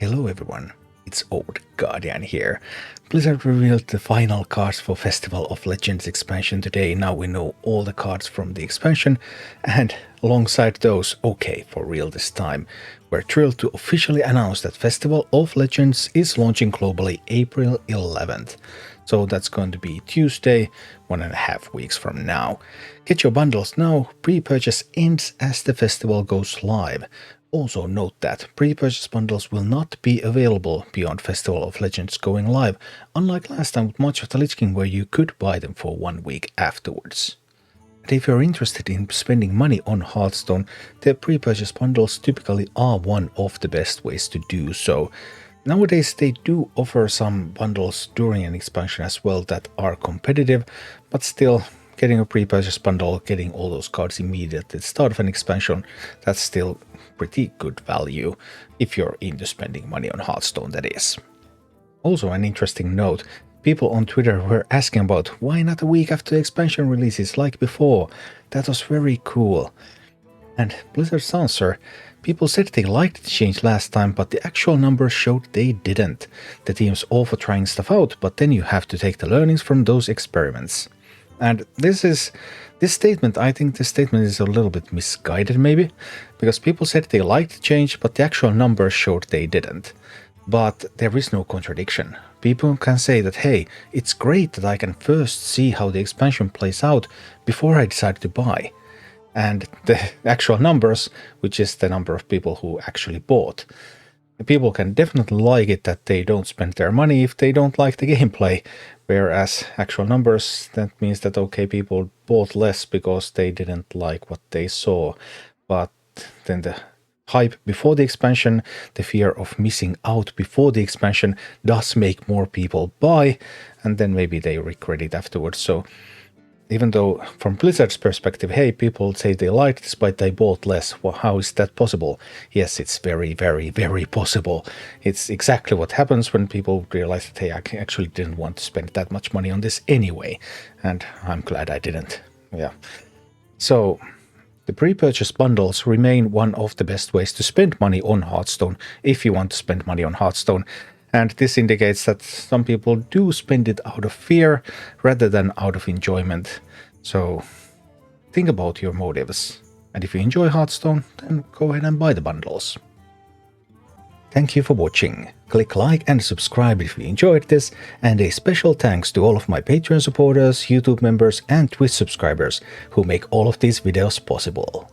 Hello everyone, it's Old Guardian here. Blizzard revealed the final cards for Festival of Legends expansion today. Now we know all the cards from the expansion, and alongside those, okay for real this time, we're thrilled to officially announce that Festival of Legends is launching globally April 11th. So that's going to be Tuesday, 1.5 weeks from now. Get your bundles now, pre-purchase ends as the festival goes live. Also note that pre-purchase bundles will not be available beyond Festival of Legends going live, unlike last time with March of the Lich King where you could buy them for 1 week afterwards. And if you're interested in spending money on Hearthstone, the pre-purchase bundles typically are one of the best ways to do so. Nowadays they do offer some bundles during an expansion as well that are competitive, but still, getting a pre-purchase bundle, getting all those cards immediately at the start of an expansion, that's still pretty good value if you're into spending money on Hearthstone, that is. Also an interesting note, people on Twitter were asking about why not a week after the expansion releases like before. That was very cool. And Blizzard's answer, people said they liked the change last time, but the actual numbers showed they didn't. The team's all for trying stuff out, but then you have to take the learnings from those experiments. And this statement, I think this statement is a little bit misguided maybe, because people said they liked the change, but the actual numbers showed they didn't. But there is no contradiction. People can say that, hey, it's great that I can first see how the expansion plays out before I decide to buy. And the actual numbers, which is the number of people who actually bought. People can definitely like it that they don't spend their money if they don't like the gameplay, whereas actual numbers, that means that okay, people bought less because they didn't like what they saw. But then the hype before the expansion, the fear of missing out before the expansion does make more people buy, and then maybe they regret it afterwards. So even though from Blizzard's perspective, hey, people say they liked this, but they bought less. Well, how is that possible? Yes, it's very, very, very possible. It's exactly what happens when people realize that, hey, I actually didn't want to spend that much money on this anyway. And I'm glad I didn't. Yeah. So the pre-purchase bundles remain one of the best ways to spend money on Hearthstone if you want to spend money on Hearthstone. And this indicates that some people do spend it out of fear rather than out of enjoyment. So think about your motives. And if you enjoy Hearthstone, then go ahead and buy the bundles. Thank you for watching. Click like and subscribe if you enjoyed this, and a special thanks to all of my Patreon supporters, YouTube members and Twitch subscribers who make all of these videos possible.